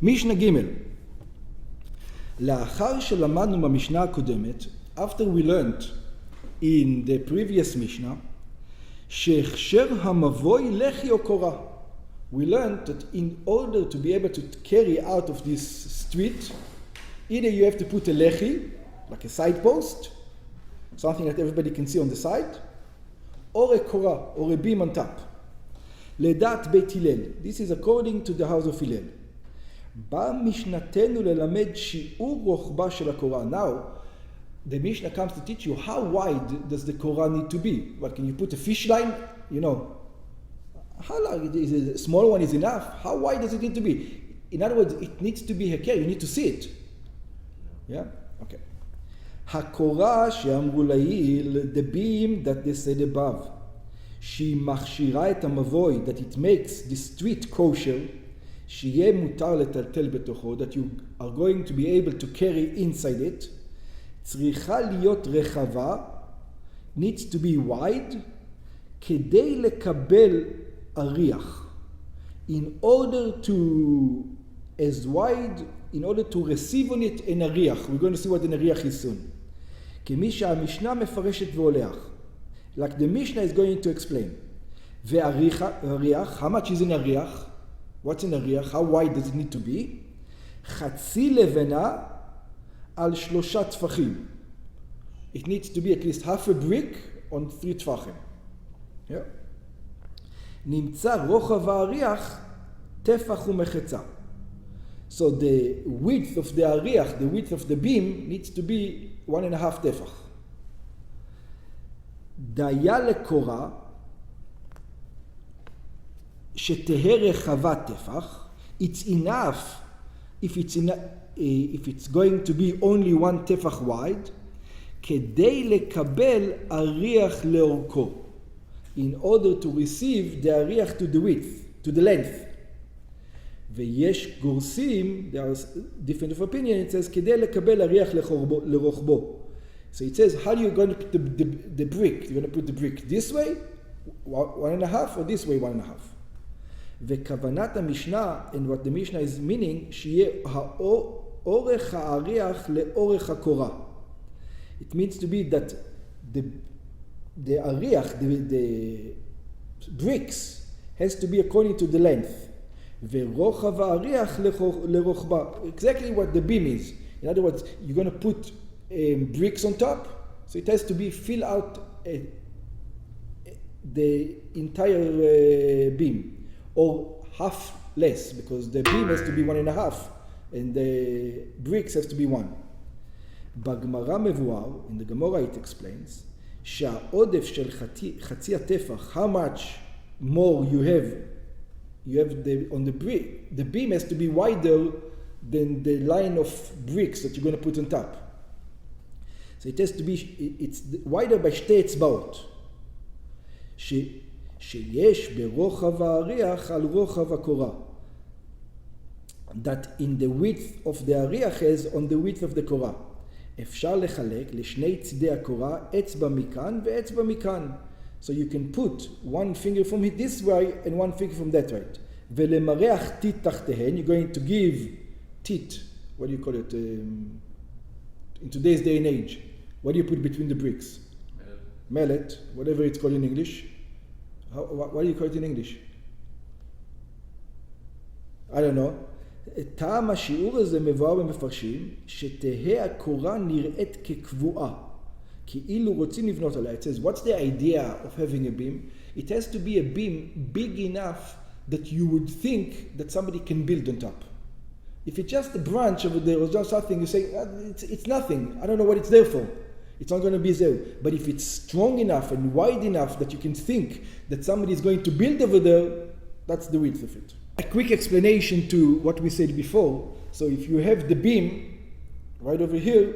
משנה ג' לאחר שלמדנו במשנה הקודמת, after we learned in the previous Mishnah, שהכשר המבוי לחי או קורה. We learned that in order to be able to carry out of this street, either you have to put a lechi, like a side post, something that everybody can see on the side, or a korah, or a beam on top. לדעת בית הלל. This is according to the house of Hillel. בא משנתנו ללמד שיעור רוחבה של הקורא. Now, the Mishnah comes to teach you how wide does the Korah need to be. What, can you put a fish line? You know, how long is a small one is enough? How wide does it need to be? In other words, it needs to be hakir. You need to see it. Yeah? Okay. הקורא שאמרו לעיל, the beam that they said above, שהיא מכשירה את המבוי, that it makes the street kosher, שיהיה מותר לטלטל בתוכו, that you are going to be able to carry inside it, צריכה להיות רחבה, needs to be wide, כדי לקבל אריח. In order to, as wide, in order to receive on it an אריח. We're going to see what an אריח is soon. כמי שהמשנה מפרשת והולך. Like the Mishnah is going to explain. ואריח, how much is an אריח? What's an אריח? How wide does it need to be? חצי לבנה, על 3 טפחים. It needs to be at least half a brick on 3 טפחים. Yeah. נמצא רוחב האריח, טפח ומחצה. So the width of the אריח, the width of the beam, needs to be 1.5 טפח. דיה לקורה, שתהה רחבה טפח, it's enough if it's going to be only 1 טפח wide, כדי לקבל אריח לאורכו, in order to receive the אריח to the width, to the length. ויש גורסים, there are different of opinion, it says, כדי לקבל אריח לרוחבו. So it says, how are you going to put the brick? You're going to put the brick this way, 1.5, or this way, 1.5. וכוונת המשנה, and what the Mishnah is meaning, שיהיה אורך האריח לאורך הקורה. It means to be that the אריח, the bricks, has to be according to the length. ורוחב האריח לרוחבה. Exactly what the beam is. In other words, you're going to put bricks on top, so it has to be fill out the entire beam, or half less, because the beam has to be 1.5 and the bricks has to be 1. בגמרא מבואר, in the Gemara it explains, שהעודף של חצי הטפח, how much more you have on the brick, the beam has to be wider than the line of bricks that you're going to put on top. So it has to be, it's wider by 2 אצבעות. שיש ברוחב האריח על רוחב הקורה. That in the width of the אריח is on the width of the קורה. אפשר לחלק לשני צידי הקורה, אצבע מכאן ואצבע מכאן. So you can put one finger from this way and one finger from that way. ולמרח טיט תחתיהן, you're going to give tit, what do you call it, in today's day and age, what do you put between the bricks? Mallet, whatever it's called in English. What do you call it in English? I don't know. טעם השיעור הזה מבואר במפרשים, שתהה הקורה נראית כקבועה, כאילו רוצים לבנות עליה. It says, what's the idea of having a beam? It has to be a beam big enough that you would think that somebody can build on top. If it's just a branch over there or just something, you say, it's nothing. I don't know what it's there for. It's not going to be there. But if it's strong enough and wide enough that you can think that somebody is going to build over there, that's the width of it. A quick explanation to what we said before. So if you have the beam right over here,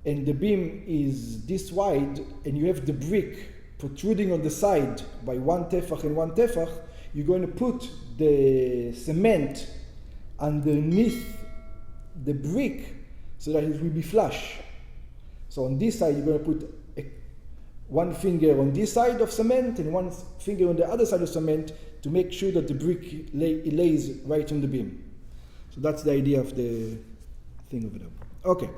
and the beam is this wide, and you have the brick protruding on the side by 1 tefach and 1 tefach, you're going to put the cement underneath the brick so that it will be flush. So on this side, you're going to put one finger on this side of cement and one finger on the other side of cement to make sure that the brick lays right on the beam. So that's the idea of the thing over there. Okay.